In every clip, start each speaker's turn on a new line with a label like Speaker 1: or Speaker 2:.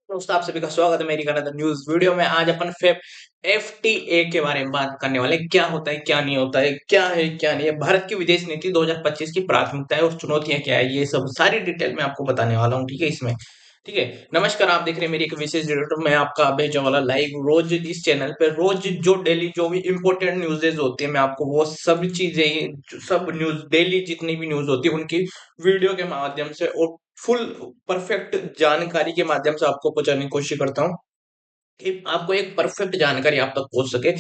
Speaker 1: दोस्तों आप सभी का स्वागत है मेरी अनदर न्यूज वीडियो में। आज अपन फेब एफटीए के बारे में बात करने वाले हैं। क्या होता है, क्या नहीं होता है, क्या है क्या नहीं है, भारत की विदेश नीति 2025 की प्राथमिकताएं और चुनौतियां क्या है, ये सब सारी डिटेल में आपको बताने वाला हूँ। ठीक है इसमें। ठीक है, नमस्कार, आप देख रहे हैं मेरी एक विशेष वीडियो। मैं आपका भेजने वाला लाइव रोज इस चैनल पे, रोज जो डेली जो भी इंपॉर्टेंट न्यूज़ेज होती है मैं आपको वो सब चीजें, सब न्यूज डेली जितनी भी न्यूज होती है उनकी वीडियो के माध्यम से और फुल परफेक्ट जानकारी के माध्यम से आपको पहुंचाने की कोशिश करता हूँ कि आपको एक परफेक्ट जानकारी आप तक पहुंच सके,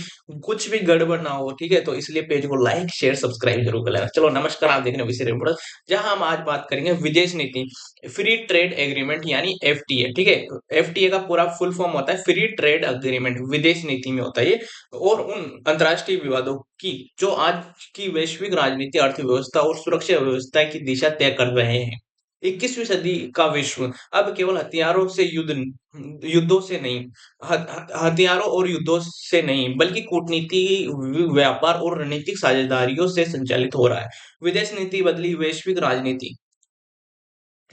Speaker 1: कुछ भी गड़बड़ ना हो। ठीक है, तो इसलिए पेज को लाइक शेयर सब्सक्राइब जरूर कर लेना। चलो नमस्कार, आप देख रहे हैं विषय रिपोर्ट, जहां हम आज बात करेंगे विदेश नीति, फ्री ट्रेड एग्रीमेंट यानी एफटीए। ठीक है, एफटीए का पूरा फुल फॉर्म होता है फ्री ट्रेड एग्रीमेंट, विदेश नीति में होता है ये। और उन अंतर्राष्ट्रीय विवादों की जो आज की वैश्विक राजनीति, अर्थव्यवस्था और सुरक्षा व्यवस्था की दिशा तय कर रहे हैं। 21वीं सदी का विश्व अब केवल हथियारों से युद्धों से नहीं, हथियारों और युद्धों से नहीं, बल्कि कूटनीति, व्यापार और रणनीतिक साझेदारियों से संचालित हो रहा है। विदेश नीति बदली वैश्विक राजनीति।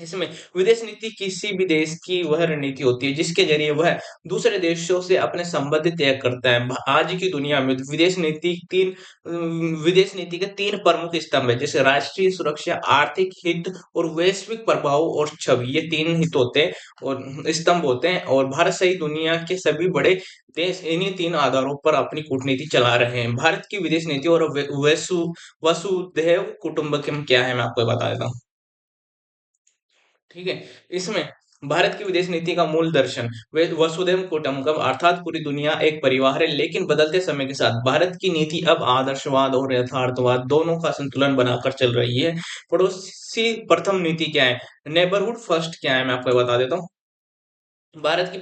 Speaker 1: इसमें विदेश नीति किसी भी देश की वह रणनीति होती है जिसके जरिए वह दूसरे देशों से अपने संबंध तय करता है। आज की दुनिया में विदेश नीति के तीन प्रमुख स्तंभ है, जैसे राष्ट्रीय सुरक्षा, आर्थिक हित और वैश्विक प्रभाव और छवि। ये तीन हित होते हैं और स्तंभ होते हैं, और भारत सहित दुनिया के सभी बड़े देश इन्हीं तीन आधारों पर अपनी कूटनीति चला रहे हैं। भारत की विदेश नीति और वसुधैव कुटुंबकम क्या है, मैं आपको बता देता हूँ। ठीक है, इसमें भारत की विदेश नीति का मूल दर्शन वसुधैव कुटुंबकम अर्थात पूरी दुनिया एक परिवार है, लेकिन बदलते समय के साथ भारत की नीति अब आदर्शवाद और यथार्थवाद दोनों का संतुलन बनाकर चल रही है। पड़ोसी प्रथम नीति क्या है, नेबरहुड फर्स्ट क्या है, मैं आपको बता देता हूँ। भारत की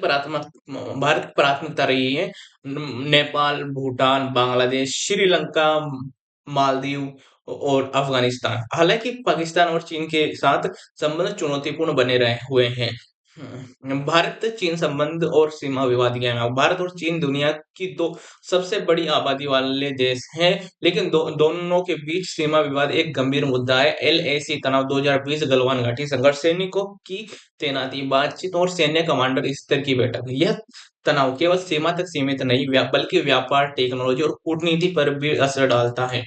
Speaker 1: प्राथमिकता रही है नेपाल, भूटान, बांग्लादेश, श्रीलंका, मालदीव और अफगानिस्तान। हालांकि पाकिस्तान और चीन के साथ संबंध चुनौतीपूर्ण बने रहे हुए हैं। भारत चीन संबंध और सीमा विवाद क्या है, भारत और चीन दुनिया की दो सबसे बड़ी आबादी वाले देश हैं, लेकिन दोनों के बीच सीमा विवाद एक गंभीर मुद्दा है। एलएसी तनाव 2020 गलवान घाटी संघर्ष, सैनिकों की तैनाती, बातचीत और सैन्य कमांडर स्तर की बैठक। यह तनाव केवल सीमा तक सीमित नहीं, बल्कि व्यापार, टेक्नोलॉजी और कूटनीति पर भी असर डालता है।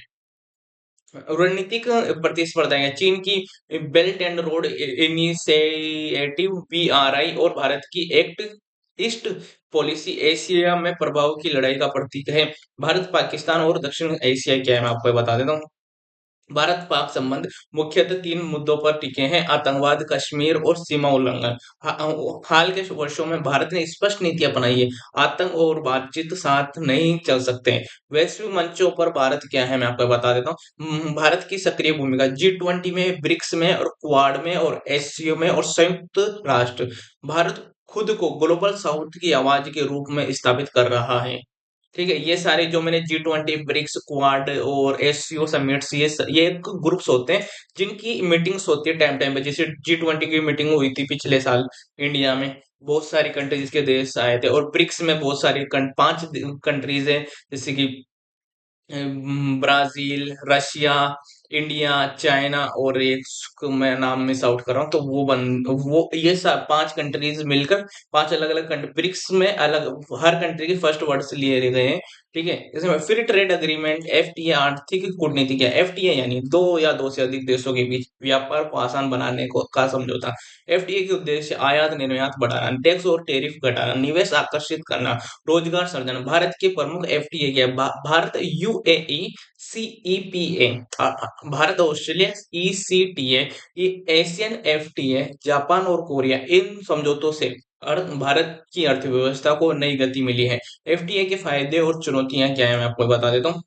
Speaker 1: रणनीतिक प्रतिस्पर्धा है, चीन की belt and road initiative BRI और भारत की एक्ट ईस्ट पॉलिसी एशिया में प्रभाव की लड़ाई का प्रतीक है। भारत, पाकिस्तान और दक्षिण एशिया क्या है, मैं आपको बता देता हूँ। भारत पाक संबंध मुख्यतः तीन मुद्दों पर टिके हैं: आतंकवाद, कश्मीर और सीमा उल्लंघन। हाल के वर्षों में भारत ने स्पष्ट नीति अपनाई है, आतंक और बातचीत साथ नहीं चल सकते। वैश्विक मंचों पर भारत क्या है, मैं आपको बता देता हूँ। भारत की सक्रिय भूमिका G20 में, ब्रिक्स में और क्वाड में और एससीओ में और संयुक्त राष्ट्र। भारत खुद को ग्लोबल साउथ की आवाज के रूप में स्थापित कर रहा है। ठीक है, ये सारे जो मैंने G20, ब्रिक्स, क्वाड और एससीओ समिट्स, ये एक ग्रुप्स होते हैं जिनकी मीटिंग्स होती है टाइम टाइम पे। जैसे G20 की मीटिंग हुई थी पिछले साल इंडिया में, बहुत सारी कंट्रीज के देश आए थे। और ब्रिक्स में बहुत सारी पांच कंट्रीज है, जैसे कि ब्राजील, रशिया, इंडिया, चाइना और एक को मैं नाम मिस आउट कर रहा हूँ, तो वो ये सब पांच कंट्रीज मिलकर पांच अलग अलग कंट्री ब्रिक्स में अलग, हर कंट्री के फर्स्ट वर्ड्स लिए गए हैं। ठीक है, इसमें फ्री ट्रेड एग्रीमेंट एफटीए, आर्थिक कूटनीति क्या है। एफटीए यानी दो या दो से अधिक देशों के बीच व्यापार को आसान बनाने को का समझौता। एफटीए के उद्देश्य आयात निर्यात बढ़ाना, टैक्स और टैरिफ घटाना, निवेश आकर्षित करना, रोजगार सृजन। भारत के प्रमुख एफटीए क्या है, Bharat UAE CEPA, Bharat Australia ECTA, ये एशियन एफटीए, जापान और कोरिया। इन समझौतों से भारत की अर्थव्यवस्था को नई गति मिली है। एफटीए के फायदे और चुनौतियां क्या है, मैं आपको बता देता हूँ।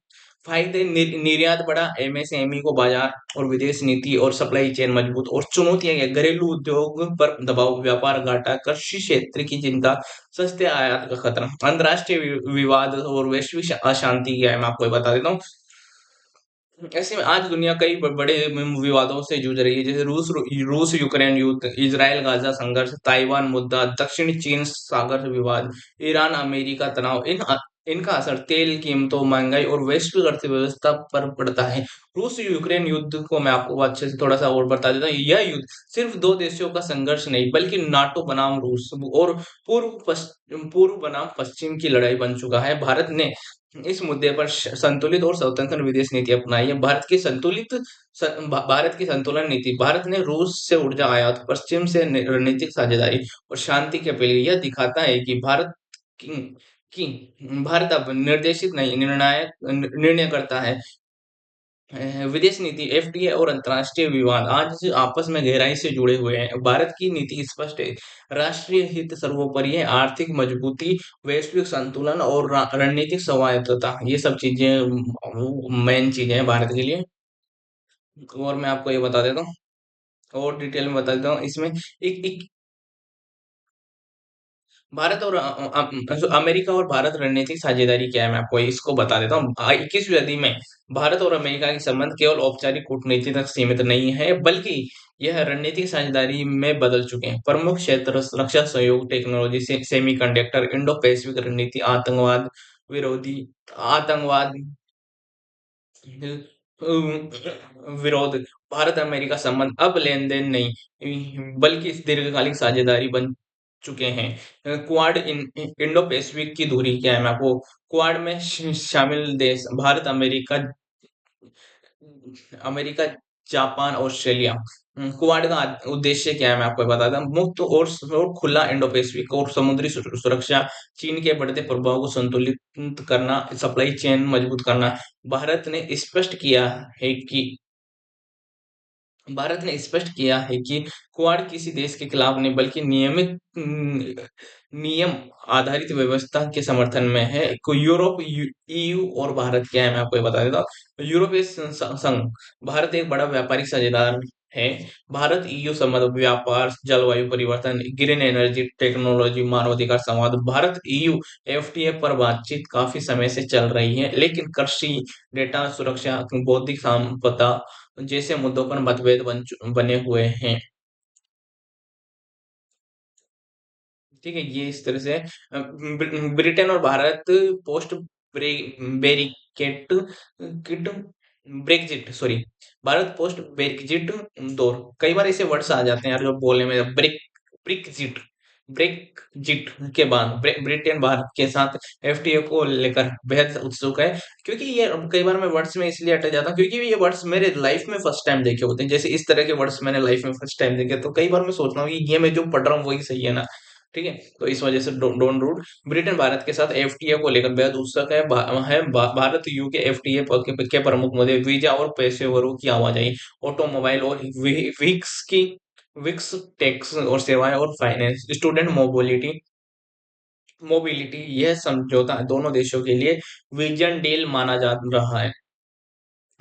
Speaker 1: फायदे, निर्यात बढ़ा, एमएसएमई को बाजार और विदेश नीति और सप्लाई चेन मजबूत। और चुनौतियां क्या, घरेलू उद्योग पर दबाव, व्यापार घाटा, कृषि क्षेत्र की चिंता, सस्ते आयात का खतरा, अंतर्राष्ट्रीय विवाद और वैश्विक अशांति क्या है, मैं आपको बता देता हूँ। ऐसे में आज दुनिया कई बड़े विवादों से जूझ रही है, जैसे रूस यूक्रेन युद्ध, इजराइल गाजा संघर्ष, ताइवान मुद्दा, दक्षिण चीन सागर विवाद, ईरान अमेरिका तनाव। इन इनका असर तेल कीमतों, महंगाई और वैश्विक अर्थव्यवस्था पर पड़ता है। रूस यूक्रेन युद्ध को मैं आपको अच्छे से थोड़ा सा और बता देता हूँ। यह युद्ध सिर्फ दो देशों का संघर्ष नहीं, बल्कि नाटो बनाम रूस और पूर्व बनाम पश्चिम की लड़ाई बन चुका है। भारत ने इस मुद्दे पर संतुलित और स्वतंत्र विदेश नीति अपनाई है। भारत की संतुलन नीति, भारत ने रूस से ऊर्जा आयात, पश्चिम से रणनीतिक साझेदारी और शांति की अपील। यह दिखाता है कि की, कि भारत अब निर्देशित नहीं, निर्णायक निर्णय करता है। विदेश नीति, एफडीए और अंतर्राष्ट्रीय विवाद आज आपस में गहराई से जुड़े हुए हैं। भारत की नीति स्पष्ट है, राष्ट्रीय हित सर्वोपरि है, आर्थिक मजबूती, वैश्विक संतुलन और रणनीतिक स्वायत्तता, ये सब चीजें मेन चीजें हैं भारत के लिए। और मैं आपको ये बता देता हूँ, और डिटेल में बता देता हूँ इसमें। एक भारत और अमेरिका और भारत रणनीतिक साझेदारी क्या है, मैं आपको इसको बता देता हूँ। 21वीं सदी में भारत और अमेरिका के संबंध केवल औपचारिक कूटनीति तक सीमित नहीं है, बल्कि यह रणनीतिक साझेदारी में बदल चुके हैं। प्रमुख क्षेत्र रक्षा सहयोग, टेक्नोलॉजी से सेमीकंडक्टर, इंडो पैसिफिक रणनीति, आतंकवाद विरोधी, आतंकवाद विरोध, भारत अमेरिका संबंध अब लेन देन नहीं, बल्कि इस दीर्घकालिक साझेदारी बन चुके हैं। क्वाड इंडो पैसिफिक की दूरी क्या है, मैं आपको क्वाड में शामिल देश Bharat, America, America, Japan, Australia. Quad का उद्देश्य क्या है, मैं आपको बताता हूँ। मुक्त और खुला इंडो पैसिफिक और समुद्री सुरक्षा, चीन के बढ़ते प्रभाव को संतुलित करना, सप्लाई चेन मजबूत करना। भारत ने स्पष्ट किया है कि भारत ने स्पष्ट किया है कि क्वाड किसी देश के खिलाफ नहीं, बल्कि नियम आधारित व्यवस्था के समर्थन में है। यूरोप, ईयू और भारत क्या है, मैं आपको ये बता देता हूँ। यूरोपीय संघ, भारत एक बड़ा व्यापारिक साझेदार है। भारत ईयू संबंध, व्यापार, जलवायु परिवर्तन, ग्रीन एनर्जी, टेक्नोलॉजी, मानवाधिकार संवाद। भारत ईयू एफटीए पर बातचीत काफी समय से चल रही है, लेकिन कृषि, डेटा सुरक्षा, बौद्धिक संपदा जैसे मुद्दों पर मतभेद बने हुए हैं। ठीक है, ये इस तरह से ब्रिटेन और Bharat post bracket kit Brexit, sorry, Bharat post Brexit दौर। कई बार ऐसे वर्ड्स आ जाते हैं यार जो बोलने में, ब्रेक्जिट, ब्रेक्जिट के बाद ब्रिटेन भारत के साथ एफटीए को लेकर बेहद उत्सुक है। क्योंकि ये कई बार मैं वर्ड्स में इसलिए अटक जाता हूँ, क्योंकि ये वर्ड्स मेरे लाइफ में फर्स्ट टाइम देखे होते हैं। जैसे इस तरह के वर्ड्स मैंने लाइफ में फर्स्ट टाइम देखे, तो कई बार मैं सोचता हूँ कि ये मैं जो पढ़ रहा हूँ वही सही है ना। ठीक है, तो इस वजह से डोंट रूड। ब्रिटेन भारत के साथ एफटीए को लेकर बेहद उत्सुक है। भारत यूके एफटीए के प्रमुख मुद्दे वीजा और पेशेवरों की आवाजाही, ऑटोमोबाइल और विक्स टैक्स और सेवाएं और फाइनेंस, स्टूडेंट मोबिलिटी मोबिलिटी। यह समझौता दोनों देशों के लिए विजन डील माना जा रहा है।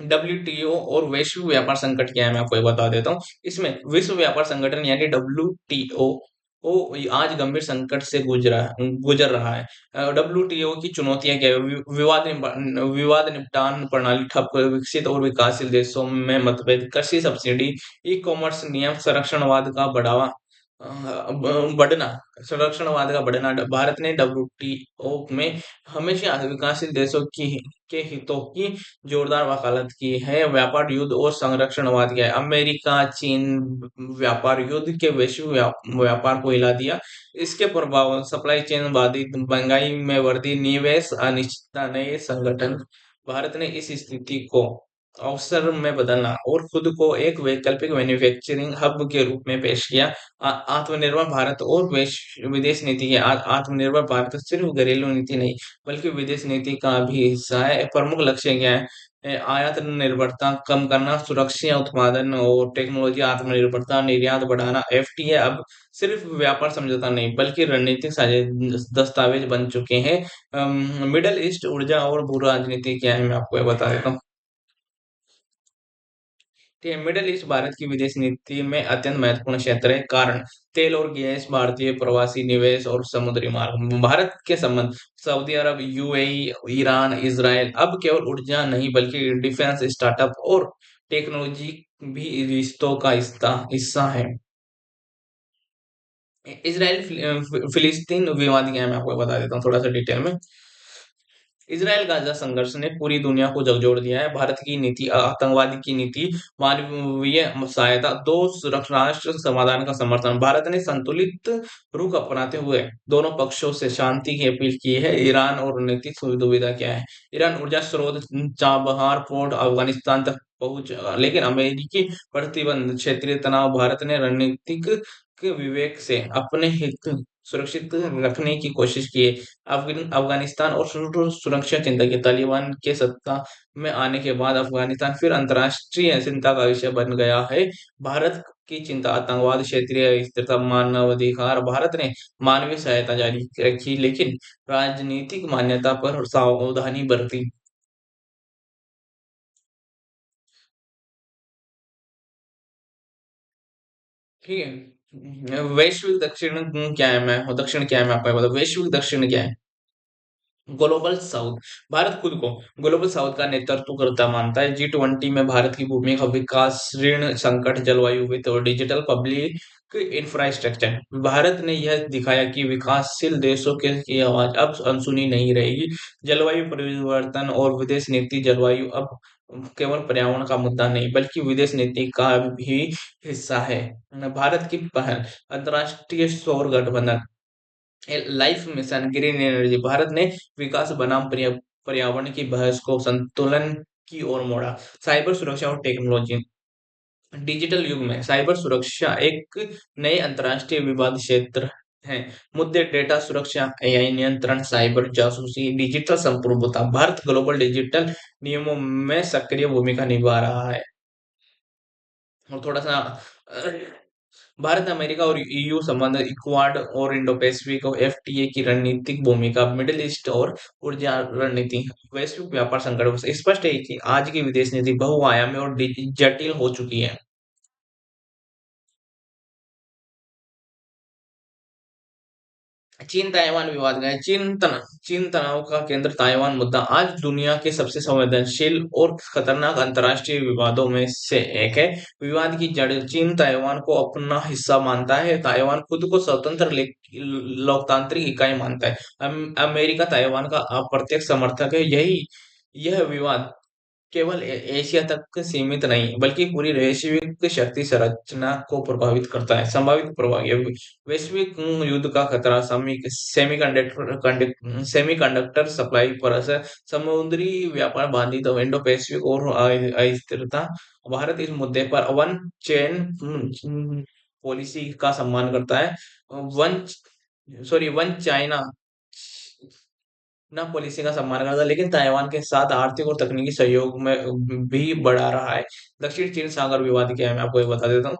Speaker 1: डब्ल्यूटीओ और वैश्विक व्यापार संकट क्या है, मैं आपको ये बता देता हूँ। इसमें विश्व व्यापार संगठन यानी डब्ल्यूटीओ वो आज गंभीर संकट से गुजर रहा है। डब्ल्यूटीओ की चुनौतियां क्या है? विवाद निपटान प्रणाली ठप, विकसित और विकासशील देशों में मतभेद, कृषि सब्सिडी, ई कॉमर्स नियम, संरक्षणवाद का बढ़ना, संरक्षणवाद का बढ़ना। भारत ने डब्ल्यूटीओ में हमेशा विकासशील देशों की के हितों की जोरदार वकालत की है। व्यापार युद्ध और संरक्षणवाद क्या है? अमेरिका चीन व्यापार युद्ध के वैश्विक व्यापार को हिला दिया। इसके प्रभाव, सप्लाई चेन बाधित, महंगाई में वृद्धि, निवेश अनिश्चितता, नए संगठन। भारत ने इस स्थिति को अवसर में बदलना और खुद को एक वैकल्पिक मैन्युफैक्चरिंग हब के रूप में पेश किया। आत्मनिर्भर भारत और विदेश नीति है। आत्मनिर्भर भारत सिर्फ घरेलू नीति नहीं, बल्कि विदेश नीति का भी हिस्सा है। प्रमुख लक्ष्य क्या है? आयात निर्भरता कम करना, सुरक्षा उत्पादन और टेक्नोलॉजी आत्मनिर्भरता, निर्यात बढ़ाना। एफटीए अब सिर्फ व्यापार समझौता नहीं, बल्कि रणनीतिक साझे दस्तावेज बन चुके हैं। मिडल ईस्ट, ऊर्जा और भू राजनीति क्या है, मैं आपको ये बता देता हूँ। ठीक है, मिडल ईस्ट भारत की विदेश नीति में अत्यंत महत्वपूर्ण क्षेत्र है। कारण, तेल और गैस, भारतीय प्रवासी निवेश और समुद्री मार्ग। भारत के संबंध, सऊदी अरब, यूएई, ईरान, इसराइल। अब केवल ऊर्जा नहीं, बल्कि डिफेंस, स्टार्टअप और टेक्नोलॉजी भी रिश्तों का हिस्सा है। इसराइल फिलिस्तीन विवाद क्या है, मैं आपको बता देता हूँ थोड़ा सा डिटेल में। इजराइल गाजा संघर्ष ने पूरी दुनिया को झकझोर दिया है। भारत की नीति, आतंकवादी की नीति, मानवीय सहायता, दो सुरक्षा राष्ट्र समाधान का समर्थन। भारत ने संतुलित रुख अपनाते हुए दोनों पक्षों से शांति की अपील की है। ईरान और रणनीतिक दुविधा क्या है? ईरान ऊर्जा स्रोत, चाबहार पोर्ट, अफगानिस्तान तक पहुंच, लेकिन अमेरिकी प्रतिबंध, क्षेत्रीय तनाव। भारत ने रणनीतिक के विवेक से अपने हित सुरक्षित रखने की कोशिश की है। अफगानिस्तान और सुरक्षा चिंता की, तालिबान के सत्ता में आने के बाद अफगानिस्तान फिर अंतर्राष्ट्रीय चिंता का विषय बन गया है। भारत की चिंता, आतंकवाद, क्षेत्रीय स्थिरता, मानवाधिकार। भारत ने मानवीय सहायता जारी रखी, लेकिन राजनीतिक मान्यता पर सावधानी बरती। ठीक है। वैश्विक दक्षिण क्या है? मैं दक्षिण क्या है, मैं आपको बता, वैश्विक दक्षिण क्या है? Global south. भारत खुद को ग्लोबल साउथ का नेतृत्व करता मानता है। G20 में भारत की भूमिका, विकास, ऋण संकट, जलवायु वित्त और डिजिटल पब्लिक इंफ्रास्ट्रक्चर। भारत ने यह दिखाया कि विकासशील देशों के की आवाज अब अनसुनी नहीं रहेगी। जलवायु परिवर्तन और विदेश नीति, जलवायु अब केवल पर्यावरण का मुद्दा नहीं बल्कि विदेश नीति का भी हिस्सा है। भारत की पहल, अंतर्राष्ट्रीय सौर गठबंधन, life mission, green energy. Bharat ने विकास बनाम पर्यावरण की बहस को संतुलन की ओर मोड़ा। साइबर सुरक्षा और टेक्नोलॉजी, डिजिटल युग में साइबर सुरक्षा एक नए अंतर्राष्ट्रीय विवाद क्षेत्र है। मुद्दे, डेटा सुरक्षा, एआई नियंत्रण, साइबर जासूसी, डिजिटल संप्रभुता। भारत ग्लोबल डिजिटल नियमों में सक्रिय भूमिका निभा रहा है। और थोड़ा सा भारत, अमेरिका और ईयू संबंध, इक्वाड और इंडो पैसिफिक और एफटीए की रणनीतिक भूमिका, मिडिल ईस्ट और ऊर्जा रणनीति, वैश्विक व्यापार संकट। स्पष्ट है कि आज की विदेश नीति बहुआयामी और जटिल हो चुकी है। चीन ताइवान विवाद का है। चीन तनाव का केंद्र, ताइवान मुद्दा आज दुनिया के सबसे संवेदनशील और खतरनाक अंतर्राष्ट्रीय विवादों में से एक है। विवाद की जड़, चीन ताइवान को अपना हिस्सा मानता है। ताइवान खुद को स्वतंत्र लोकतांत्रिक इकाई मानता है। अमेरिका ताइवान का अप्रत्यक्ष समर्थक है। यह विवाद केवल एशिया तक सीमित नहीं बल्कि पूरी वैश्विक शक्ति संरचना को प्रभावित करता है। संभावित प्रभाव, ये वैश्विक युद्ध का खतरा, सेमीकंडक्टर सप्लाई पर असर, समुद्री व्यापार बाधित, इंडो पैसिफिक और अस्थिरता। भारत इस मुद्दे पर वन चेन पॉलिसी का सम्मान करता है। वन वन चाइना ना पॉलिसी का सम्मान करता है, लेकिन ताइवान के साथ आर्थिक और तकनीकी सहयोग में भी बढ़ा रहा है। दक्षिण चीन सागर विवाद क्या है, मैं आपको ये बता देता हूँ।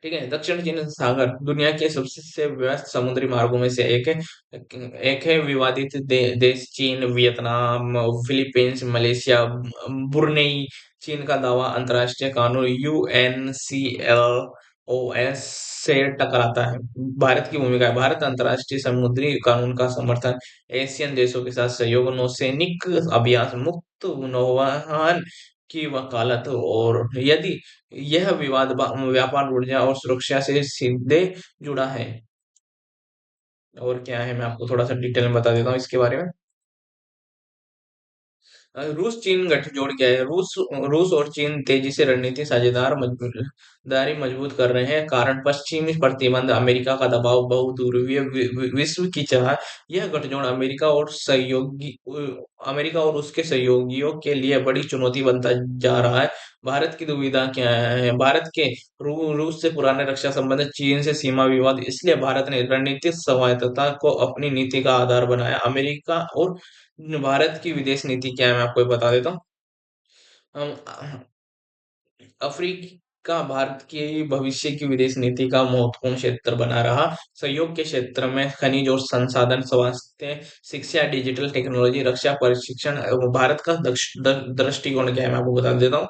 Speaker 1: ठीक है, दक्षिण चीन सागर दुनिया के सबसे व्यस्त समुद्री मार्गों में से एक है। विवादित देश चीन, वियतनाम, फिलीपींस, मलेशिया, ब्रुनेई। चीन का दावा अंतर्राष्ट्रीय कानून यूएनसीएलओएस से टकराता है। भारत की भूमिका है, भारत अंतर्राष्ट्रीय समुद्री कानून का समर्थन, एशियन देशों के साथ सहयोग, नौसैनिक अभ्यास, मुक्त नौवहन की वकालत। और यदि यह विवाद व्यापार, ऊर्जा और सुरक्षा से सीधे जुड़ा है। और क्या है, मैं आपको थोड़ा सा डिटेल में बता देता हूँ इसके बारे में। रूस चीन गठजोड़ क्या है? रूस और चीन तेजी से रणनीतिक साझेदारी मजबूत कर रहे हैं। कारण, पश्चिमी प्रतिबंध, अमेरिका का दबाव, बहुध्रुवीय विश्व की चाह। यह गठजोड़ अमेरिका और उसके सहयोगियों के लिए बड़ी चुनौती बनता जा रहा है। भारत की दुविधा क्या है? भारत के रूस से पुराने रक्षा संबंध, चीन से सीमा विवाद, इसलिए भारत ने रणनीतिक स्वायत्तता को अपनी नीति का आधार बनाया। अमेरिका और भारत की विदेश नीति क्या है, मैं आपको ये बता देता हूँ। हम अफ्रीका भारत की भविष्य की विदेश नीति का महत्वपूर्ण क्षेत्र बना रहा। सहयोग के क्षेत्र में खनिज और संसाधन, स्वास्थ्य, शिक्षा, डिजिटल टेक्नोलॉजी, रक्षा प्रशिक्षण। भारत का दृष्टिकोण क्या है, मैं आपको बता देता हूँ।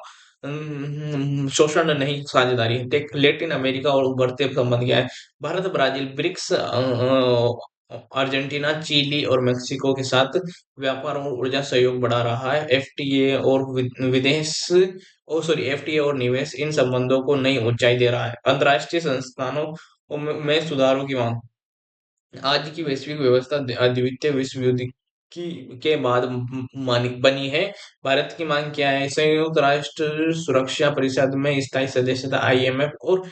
Speaker 1: शोषण नहीं, साझेदारी। लेटिन अमेरिका और उभरते संबंध क्या है? Bharat, Brazil, BRICS, Argentina, Chile और मेक्सिको के साथ व्यापार और ऊर्जा सहयोग बढ़ा रहा है। एफटीए और विदेश ओ सॉरी एफटीए और निवेश इन संबंधों को नई ऊंचाई दे रहा है। अंतर्राष्ट्रीय संस्थानों में सुधारों की मांग, आज की वैश्विक व्यवस्था, द्वितीय विश्व युद्ध के बाद बनी है। भारत की मांग क्या है? संयुक्त राष्ट्र सुरक्षा परिषद में स्थायी सदस्यता, आईएमएफ और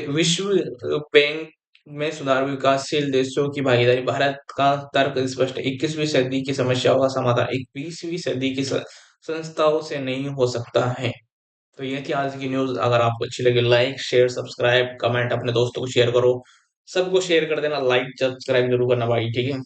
Speaker 1: विश्व बैंक में सुधार, विकासशील देशों की भागीदारी। भारत का तर्क स्पष्ट है, 21वीं सदी की समस्याओं का समाधान 21वीं सदी की संस्थाओं से नहीं हो सकता है। तो ये थी आज की न्यूज। अगर आपको अच्छी लगी, लाइक शेयर सब्सक्राइब कमेंट अपने दोस्तों को शेयर करो, सबको शेयर कर देना, लाइक सब्सक्राइब जरूर करना भाई, ठीक है।